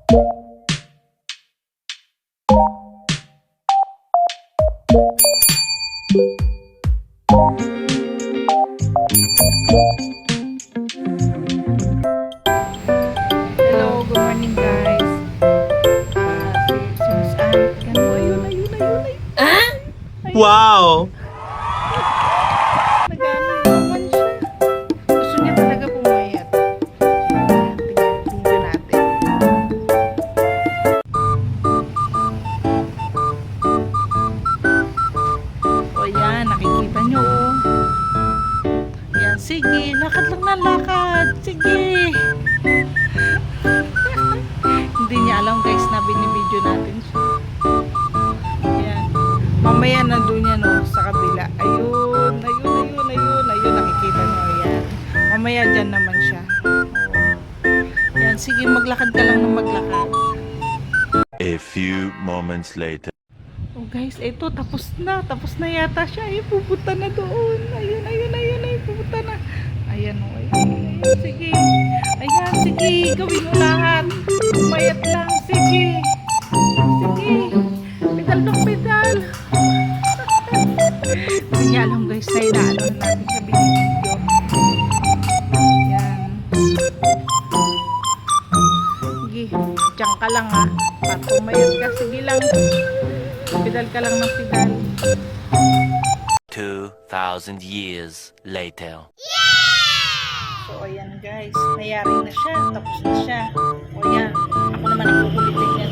Hello, good morning guys. Si Miss Ann. Ayun. Wow! Nagano naman siya. Gusto niya talaga pumayat. Tingnan natin. O yan, nakikita nyo oh. Yan, sige, lakad lang na lakad. Sige. Hindi niya alam guys na binibideo natin siya. Yan. Mamaya nandun yan oh, sa kabila. Ayun, nakikita nyo. Yan. Mamaya dyan naman siya. Oh. Yan, sige, maglakad ka lang ng maglakad. A few moments later. Oh guys, eto, tapos na yata siya. Ay, pupunta na doon. Ayun, pupunta na. Ayan oh, ayun. Sige. Ayan, sige, gawin mo lahat. Umayat lang, sige. Sige. Pedal ng pedal. Hindi niya alam guys na inaano natin sa binibidyo. Yan. Sige, diyan ka lang ha. At umayat ka, sige lang. Pedal ka lang ng pedal. 2,000 years later. So, ayan guys. Nayari na siya. Tapos na siya. O yan. Ako naman ang kukulitin yan.